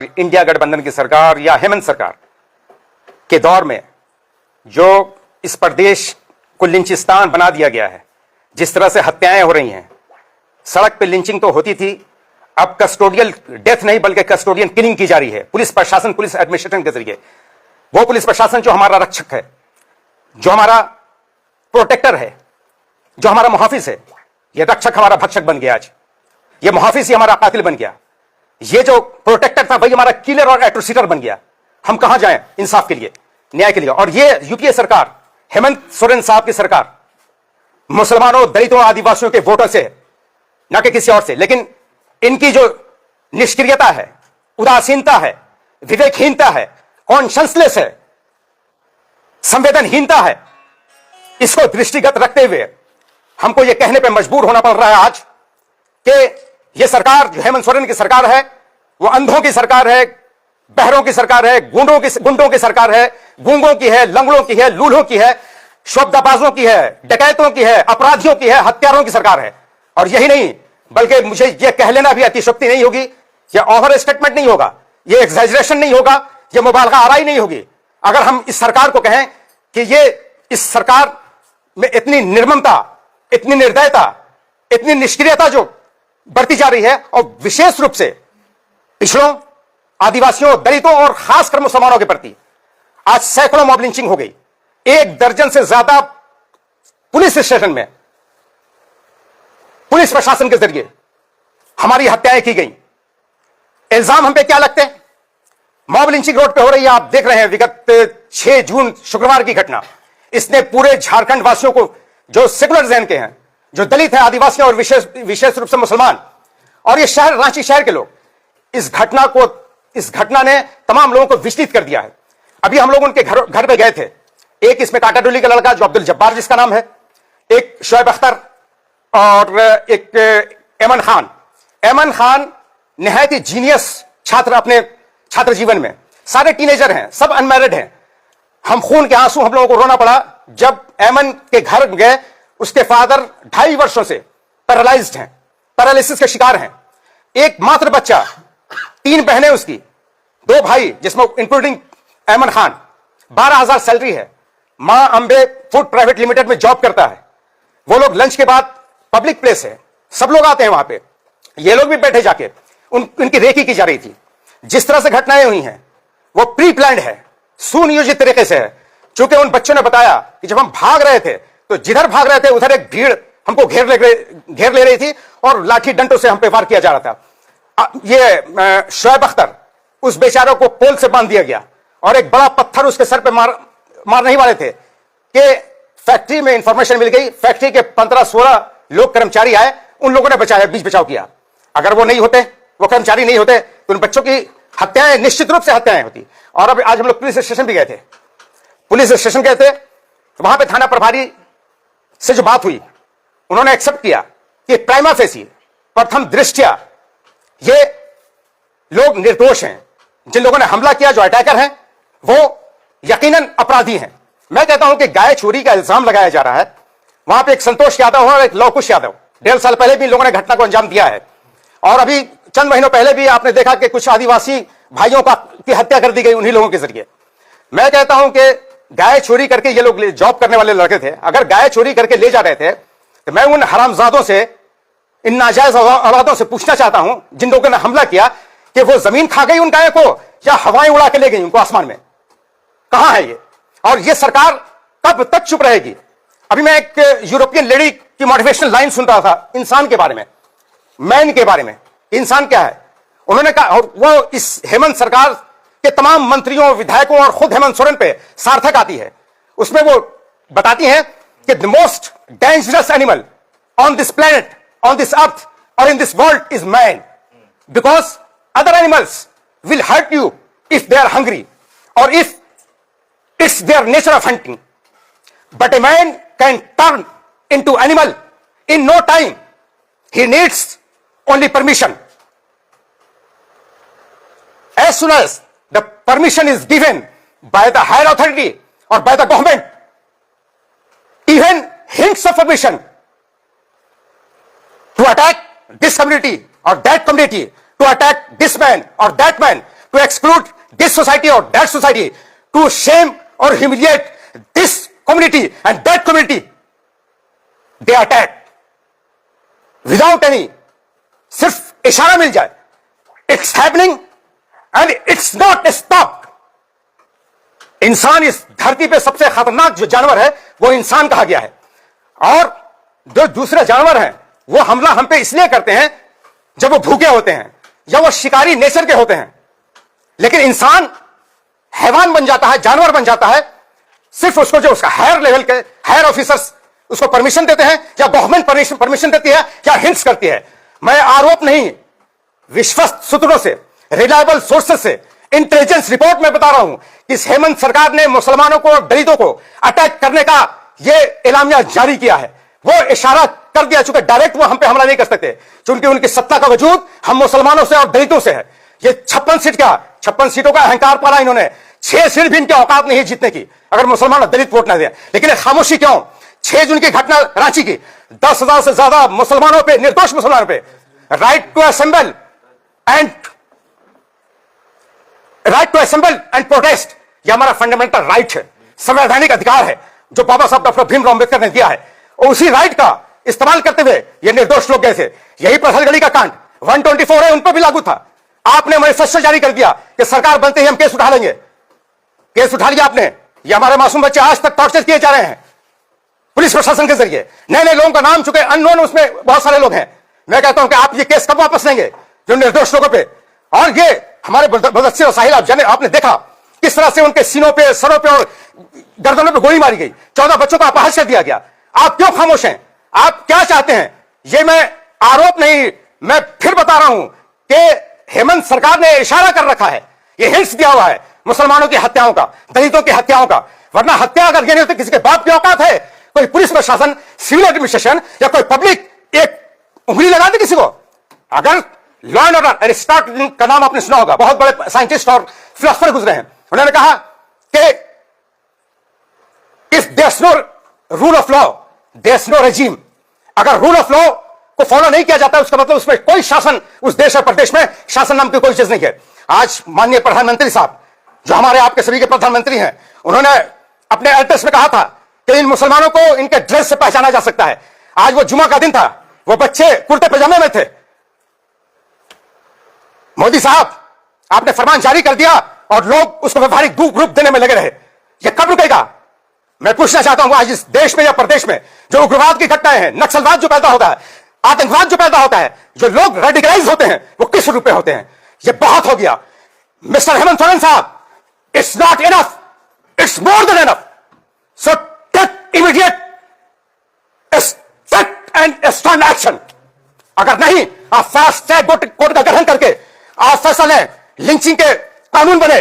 India गठबंधन की सरकार या हेमंत सरकार के दौर में जो इस प्रदेश को लिंचिस्तान बना दिया गया है, जिस तरह से हत्याएं हो रही हैं, सड़क पे लिंचिंग तो होती थी, अब कस्टोडियल डेथ नहीं बल्कि कस्टोडियन किलिंग की जा रही है। पुलिस प्रशासन, पुलिस एडमिनिस्ट्रेशन के जरिए, वो पुलिस प्रशासन जो हमारा रक्षक है, जो हमारा प्रोटेक्टर है, जो हमारा मुहाफिज है, ये रक्षक हमारा भक्षक बन गया। आज ये मुहाफिज ही हमारा कातिल बन गया। ये जो प्रोटेक्टर था वही हमारा किलर और एट्रोसिटर बन गया। हम कहां जाएं इंसाफ के लिए, न्याय के लिए? और ये यूपीए सरकार, हेमंत सोरेन साहब की सरकार, मुसलमानों, दलितों, आदिवासियों के वोटों से, ना कि किसी और से, लेकिन इनकी जो निष्क्रियता है, उदासीनता है, विवेकहीनता है, कॉन्शंसलेस है, संवेदनहीनता है, इसको दृष्टिगत रखते हुए हमको यह कहने पर मजबूर होना पड़ रहा है आज कि यह सरकार जो हेमंत सोरेन की सरकार है, वो अंधों की सरकार है, बहरों की सरकार है, गुंडों की सरकार है, गूंगों की है, लंगड़ों की है, लूल्हों की है, शोबदाबाजों की है, डकैतों की है, अपराधियों की है, हत्यारों की सरकार है। और यही नहीं, बल्कि मुझे यह कह लेना भी अतिशयोक्ति नहीं होगी, यह ओवर स्टेटमेंट नहीं होगा, यह एग्जैजरेशन नहीं होगा, यह मुबालगा आराई नहीं होगी अगर हम इस सरकार को कहें कि इस सरकार में इतनी निर्ममता, इतनी निर्दयता, इतनी निष्क्रियता जो बढ़ती जा रही है, और विशेष रूप से पिछड़ों, आदिवासियों, दलितों और खासकर मुसलमानों के प्रति आज सैकड़ों मॉब लिंचिंग हो गई। 1 दर्जन से ज्यादा पुलिस स्टेशन में पुलिस प्रशासन के जरिए हमारी हत्याएं की गई। इल्जाम हम पे क्या लगते हैं? मॉब लिंचिंग रोड पे हो रही है, आप देख रहे हैं। विगत 6 जून शुक्रवार की घटना, इसने पूरे झारखंड वासियों को, जो सेकुलर जहन के हैं, जो दलित है, आदिवासी और विशेष रूप से मुसलमान और ये शहर, रांची शहर के लोग, इस घटना ने तमाम लोगों को विचलित कर दिया है। अभी हम लोग उनके घर पे गए थे। एक इसमें टाटाडोली का लड़का जो अब्दुल जब्बार जिसका नाम है, एक शोएब अख्तर और एक एमन खान निहायत ही जीनियस छात्र अपने छात्र जीवन में, सारे टीनेजर हैं, सब अनमैरिड हैं। हम खून के आंसू हम लोगों को रोना पड़ा जब एमन के घर गए। उसके फादर 2.5 वर्षों से पैरालाइज्ड हैं, पैरालिसिस के शिकार हैं। एक मात्र बच्चा, 3 बहनें उसकी, 2 भाई जिसमें इंक्लूडिंग एमन खान। 12,000 सैलरी है। मां अंबे फूड प्राइवेट लिमिटेड में जॉब करता है। वो लोग लंच के बाद, पब्लिक प्लेस है, सब लोग आते हैं वहां पे, ये लोग भी बैठे जाके उनकी रेकी की जा रही थी। जिस तरह से घटनाएं हुई हैं वो प्री प्लान्ड है, सुनियोजित तरीके से है। चूंकि उन बच्चों ने बताया कि जब हम भाग रहे थे तो जिधर भाग रहे थे उधर एक भीड़ हमको घेर ले रही थी और लाठी डंडों से हम पे वार किया जा रहा था। ये शोएब अख्तर, उस बेचारों को पोल से बांध दिया गया और एक बड़ा पत्थर उसके सर पे मारने ही वाले थे कि फैक्ट्री में इंफॉर्मेशन मिल गई। फैक्ट्री के 15-16 लोग कर्मचारी आए, उन लोगों ने बचाया, बीच बचाव किया। अगर वो नहीं होते, वो कर्मचारी नहीं होते, तो उन बच्चों की हत्याएं निश्चित रूप से हत्याएं होती। और अब आज हम लोग पुलिस स्टेशन भी गए थे। पुलिस स्टेशन गए थे तो वहां पे थाना प्रभारी से जो बात हुई, उन्होंने एक्सेप्ट किया कि प्राइमा फेसी, प्रथम दृष्टया ये लोग निर्दोष हैं। जिन लोगों ने हमला किया, जो अटैकर हैं, वो यकीनन अपराधी हैं। मैं कहता हूं कि गाय चोरी का इल्जाम लगाया जा रहा है। वहां पे एक संतोष यादव और एक लवकुश यादव, 1.5 साल पहले भी इन लोगों ने घटना को अंजाम दिया है। और अभी चंद महीनों पहले भी आपने देखा कि कुछ आदिवासी भाइयों की हत्या कर दी गई उन्हीं लोगों के जरिए। मैं कहता हूं कि गाय चोरी करके ये लोग जॉब करने वाले लड़के थे। अगर गाय चोरी करके ले जा रहे थे तो मैं उन हरामजादों से, इन नाजायज औलादों से पूछना चाहता हूं जिन लोगों ने हमला किया, कि वो जमीन खा गई उन गायों को या हवाएं उड़ा के ले गई उनको आसमान में? कहां है ये? और ये सरकार कब तक चुप रहेगी? अभी मैं एक यूरोपियन लेडी की मोटिवेशनल लाइन सुन रहा था इंसान के बारे में, मैन के बारे में। इंसान क्या है उन्होंने कहा, और वो इस हेमंत सरकार के तमाम मंत्रियों, विधायकों और खुद हेमंत सोरेन पे सार्थक आती है। उसमें वो बताती हैं कि the most dangerous animal on this planet, on this earth और in this world is man, because other animals will hurt you if they are hungry और if it's their nature of hunting, but a man can turn into animal in no time. He needs only permission. As soon as the permission is given by the higher authority or by the government, even hints of permission to attack this community or that community, to attack this man or that man, to exclude this society or that society, to shame or humiliate this community and that community. They attack without any, सिर्फ इशारा मिल जाए. It's happening and it's not stopped. इंसान इस धरती पे सबसे खतरनाक जो जानवर है वो इंसान कहा गया है, और जो दूसरे जानवर हैं वो हमला हम पे इसलिए करते हैं जब वो भूखे होते हैं या वो शिकारी नेचर के होते हैं. लेकिन इंसान हैवान बन जाता है, जानवर बन जाता है, सिर्फ उसको जो उसका हायर लेवल के हायर ऑफिसर्स उसको परमिशन देते हैं, या गवर्नमेंट परमिशन देती है, या हिंट्स करती है. मैं आरोप नहीं, विश्वस्त सूत्रों से, रिलायबल सोर्सेस से, इंटेलिजेंस रिपोर्ट में बता रहा हूं कि हेमंत सरकार ने मुसलमानों को और दलितों को अटैक करने का यह एलामिया जारी किया है. वो इशारा कर दिया, चूंकि डायरेक्ट वो हम पे हमला नहीं कर सकते, क्योंकि उनकी सत्ता का वजूद हम मुसलमानों से और दलितों से है. ये 56 सीटों का अहंकार पाला इन्होंने. 6 सीट भी इनकी औकात नहीं है जीतने की अगर मुसलमान और दलित वोट ना दे. लेकिन खामोशी क्यों? 6 जून की घटना रांची की, 10,000 से ज्यादा मुसलमानों पे, निर्दोष मुसलमानों पे right to assemble and protest, यह हमारा फंडामेंटल राइट है, संवैधानिक अधिकार है जो बाबा साहब डॉक्टर भीमराव अंबेडकर ने दिया है. और उसी राइट का इस्तेमाल करते हुए ये निर्दोष लोग गए थे. यही पथलगड़ी का कांड 124 है, उन पर भी लागू था. आपने मैनिफेस्टो जारी कर दिया कि सरकार बनते ही हम केस उठा लेंगे. केस उठा लिया आपने. ये हमारे मासूम बच्चे आज तक टॉर्चर किए जा रहे हैं पुलिस प्रशासन के जरिए. नए नए लोगों का नाम, चुके अननोन उसमें बहुत सारे लोग हैं. मैं कहता हूं कि आप ये केस कब वापस लेंगे जो निर्दोष लोगों पे? और ये हमारे मुदस्सिर और साहिल, आपने देखा किस तरह से उनके सीनों पे, सरों पे और गर्दनों पे गोली मारी गई. 14 बच्चों को अपहरण कर दिया गया. आप क्यों खामोश हैं? आप क्या चाहते हैं? ये मैं आरोप नहीं, मैं फिर बता रहा हूं कि हेमंत सरकार ने इशारा कर रखा है, ये हिंट्स दिया हुआ है मुसलमानों की हत्याओं का, दलितों की हत्याओं का. वरना हत्या अगर ये नहीं होती, किसी के बाप की औकात है कोई पुलिस प्रशासन, सिविल एडमिनिस्ट्रेशन या कोई पब्लिक एक उंगली लगा दे किसी को? अगर लॉ एंड ऑर्डर, एरिस्टॉटल का नाम आपने सुना होगा, बहुत बड़े साइंटिस्ट और फिलोसफर गुजरे हैं. उन्होंने कहा कि if there's no rule of law there's no regime. अगर रूल ऑफ लॉ को फॉलो नहीं किया जाता उसका मतलब उसमें कोई शासन, उस देश और प्रदेश में शासन नाम की कोई चीज नहीं है. आज माननीय प्रधानमंत्री साहब, जो हमारे आपके सभी के प्रधानमंत्री हैं, उन्होंने अपने एड्रेस में कहा था कि इन मुसलमानों को इनके ड्रेस से पहचाना जा सकता है. आज वो जुमा का दिन था, वो बच्चे कुर्ते पजामे में थे. मोदी साहब, आपने फरमान जारी कर दिया और लोग उसको व्यवहारिक रूप देने में लगे रहे. ये कब रुकेगा? मैं पूछना चाहता हूं, आज इस देश में या प्रदेश में जो उग्रवाद की घटनाएं हैं, नक्सलवाद जो पैदा होता है, आतंकवाद जो पैदा होता है, जो लोग रेडिकलाइज होते हैं, वो किस रूप में होते हैं? ये बहुत हो गया. मिस्टर हेमंत सोरेन साहब, it's not enough, it's more than enough. So take immediate strict and strong action. अगर नहीं, आप फास्ट ट्रैक कोर्ट का गठन करके आप फैसला लें. लिंचिंग के कानून बने,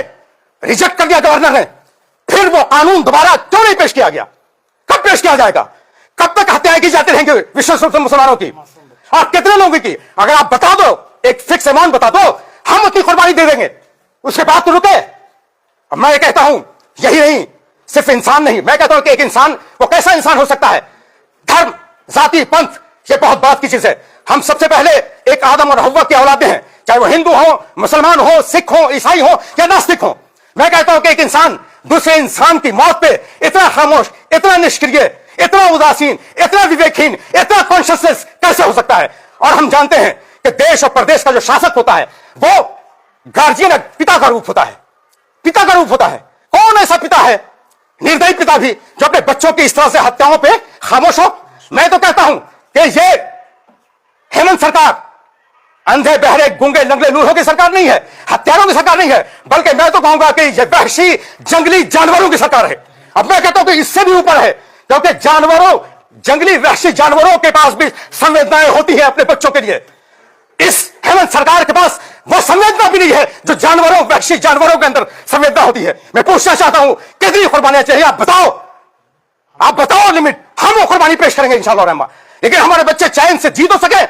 रिजेक्ट कर दिया गवर्नर ने, फिर वो कानून दोबारा क्यों नहीं पेश किया गया? कब पेश किया जाएगा? कब तक हत्याएं की जाती रहेंगी विश्व मुसलमानों की? और कितने लोगों की? अगर आप बता दो, एक फिक्स अमाउंट बता दो, हम उतनी कुर्बानी दे देंगे. उसके बाद तो रुके. मैं कहता हूं, यही नहीं, सिर्फ इंसान नहीं, मैं कहता हूं कि एक इंसान वो कैसा इंसान हो सकता है? धर्म, जाति, पंथ, ये बहुत बात की चीज है. हम सबसे पहले एक आदम और हव्वा की औलादे हैं, चाहे वो हिंदू हो, मुसलमान हो, सिख हो, ईसाई हो या नास्तिक हो. मैं कहता हूं कि एक इंसान दूसरे इंसान की मौत पे इतना खामोश, इतना निष्क्रिय, इतना उदासीन, इतना विवेकहीन, इतना कॉन्शियसनेस कैसे हो सकता है? और हम जानते हैं कि देश और प्रदेश का जो शासक होता है वो गार्जियन, पिता का रूप होता है. पिता का रूप होता है. कौन ऐसा पिता है, निर्दयी पिता भी, जो अपने बच्चों की इस तरह से हत्याओं पे खामोश हो? मैं तो कहता हूं कि ये हेमंत सरकार अंधे, बहरे, गूंगे, लंगड़े, लूहों की सरकार नहीं है, हत्यारों की सरकार नहीं है, बल्कि मैं तो कहूंगा कि यह वहशी जंगली जानवरों की सरकार है. अब मैं कहता हूं कि इससे भी ऊपर है, क्योंकि जानवरों, जंगली वहशी जानवरों के पास भी संवेदनाएं होती है अपने बच्चों के लिए. इस हेमंत सरकार के पास वो संवेदना भी नहीं है जो जानवरों, वहशी जानवरों के अंदर संवेदना होती है. मैं पूछना चाहता हूं, कितनी कुर्बानियां चाहिए? आप बताओ लिमिट. हम वो कुर्बानी पेश करेंगे इंशाअल्लाह रहमान, लेकिन हमारे बच्चे चैन से जी तो सके.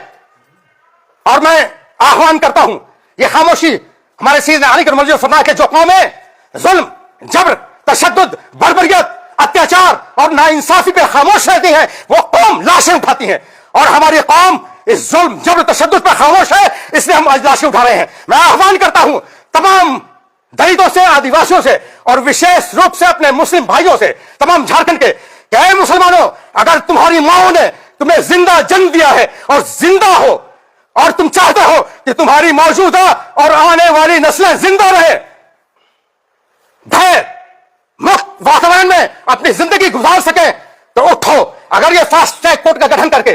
और मैं आह्वान करता हूं, ये खामोशी हमारे सीधे आने के मर्जी फरमा के जो कौमें जुल्म, जबर, तशद्दुद, बर्बरियत, अत्याचार और नाइंसाफी पे खामोश रहती हैं, वो कौम लाशें उठाती है. और हमारी कौम इस जुल्म, जबर, तशद्दुद पर खामोश है, इसलिए हम आज लाशें उठा रहे हैं. मैं आह्वान करता हूं तमाम दलितों से, आदिवासियों से और विशेष रूप से अपने मुस्लिम भाइयों से, तमाम झारखंड के, क्या मुसलमानों, अगर तुम्हारी माओ ने तुम्हें जिंदा जन्म दिया है और जिंदा हो और तुम चाहते हो कि तुम्हारी मौजूदा और आने वाली नस्लें जिंदा रहे, भय मुक्त वातावरण में अपनी जिंदगी गुजार सके, तो उठो। अगर ये फास्ट ट्रैक कोर्ट का गठन करके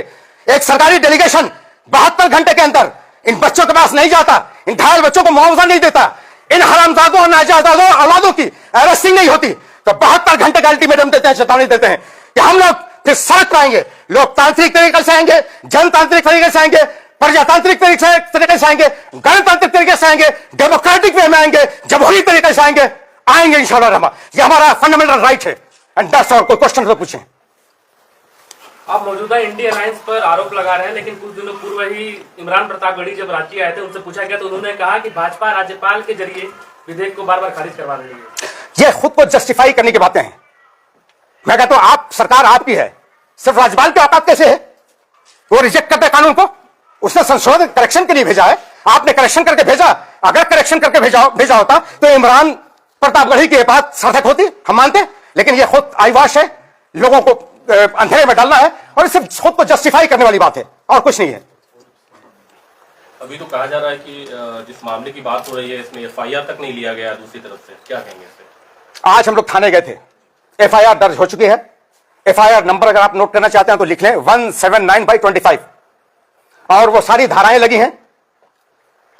एक सरकारी डेलीगेशन 72 घंटे के अंदर इन बच्चों के पास नहीं जाता, इन घायल बच्चों को मुआवजा नहीं देता, इन हरामजादों और नाजायदादों औलादों की अरेस्टिंग नहीं होती, तो 72 घंटे का अल्टीमेटम देते हैं, चेतावनी देते हैं कि हम लोग फिर सड़क पर आएंगे, लोकतांत्रिक तरीके से आएंगे, जनतांत्रिक तरीके से आएंगे, प्रजातांत्रिक तरीके से आएंगे, गणतांत्रिक तरीके से आएंगे, डेमोक्रेटिक वे में आएंगे, जमहूरी तरीके से आएंगे इंशाअल्लाह रहमान। ये हमारा फंडामेंटल राइट है। And that's all. कोई क्वेश्चन तो पूछें। आप मौजूदा इंडिया अलायंस पर आरोप लगा रहे हैं, लेकिन कुछ दिनों पूर्व ही इमरान प्रतापगढ़ी जब रांची आए थे, उनसे पूछा गया तो उन्होंने कहा कि भाजपा राज्यपाल के जरिए विधेयक को बार बार खारिज करवा रही है। ये खुद को जस्टिफाई करने की बातें हैं। मैं कहता हूं आप, सरकार आपकी है, सिर्फ राज्यपाल की औकात कैसे है? वो रिजेक्ट करते कानून को, उसने संशोधन करेक्शन के लिए भेजा है, आपने करेक्शन करके भेजा। अगर करेक्शन करके भेजा होता तो इमरान प्रतापगढ़ी की बात सार्थक होती, हम मानते। लेकिन ये खुद आईवाश है, लोगों को अंधेरे में डालना है, और इसे खुद को जस्टिफाई करने वाली बात है और कुछ नहीं है। अभी तो कहा जा रहा है कि जिस मामले की बात हो रही है इसमें FIR तक नहीं लिया गया दूसरी तरफ से, क्या कहेंगे इस पे? आज हम लोग थाने गए थे, FIR दर्ज हो चुकी है। FIR नंबर अगर आप नोट करना चाहते हैं तो लिख लें 179/25, और वो सारी धाराएं लगी हैं।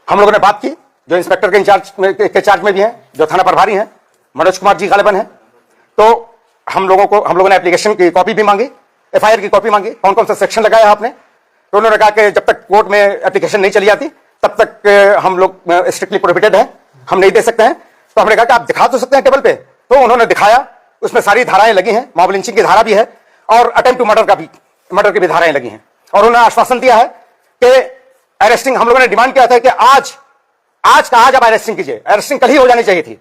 हम लोगों ने बात की, जो इंस्पेक्टर के चार्ज में भी हैं, जो थाना प्रभारी हैं, मनोज कुमार जी गालिबन हैं, तो हम लोगों ने एप्लीकेशन की कॉपी भी मांगी, FIR की कॉपी मांगी, कौन कौन सा सेक्शन लगाया आपने। तो उन्होंने कहा कि जब तक कोर्ट में एप्लीकेशन नहीं चली जाती तब तक हम लोग स्ट्रिक्टली प्रोहिबिटेड है, हम नहीं दे सकते हैं। तो हमने कहा कि आप दिखा तो सकते हैं टेबल पे। तो उन्होंने दिखाया, उसमें सारी धाराएं लगी हैं, मॉब लिंचिंग की धारा भी है और अटेम्प्ट टू मर्डर की भी धाराएं लगी हैं। और उन्होंने आश्वासन दिया है कि अरेस्टिंग, हम लोगों ने डिमांड किया था कि आज आप अरेस्टिंग कीजिए, अरेस्टिंग कल ही हो जानी चाहिए थी,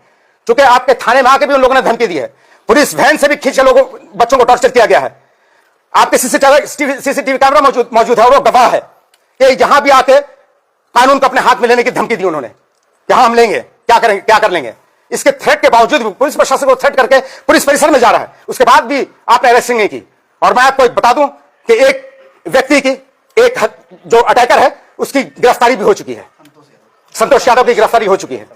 क्योंकि आपके थाने में आके भी उन लोगों ने धमकी दी है, पुलिस वैन से भी खींच के बच्चों को टॉर्चर किया गया है। आपके सीसीटीवी कैमरा मौजूद है और वो गवाह है कि यहां भी आके कानून को अपने हाथ में लेने की धमकी दी उन्होंने, यहां हम लेंगे, क्या करेंगे, क्या कर लेंगे। इसके थ्रेट के बावजूद भी पुलिस प्रशासन को थ्रेट करके पुलिस परिसर में जा रहा है, उसके बाद भी आपने अरेस्टिंग नहीं की। और मैं आपको बता दूं कि एक व्यक्ति की, एक जो अटैकर है, उसकी गिरफ्तारी भी हो चुकी है, संतोष यादव की गिरफ्तारी हो चुकी है।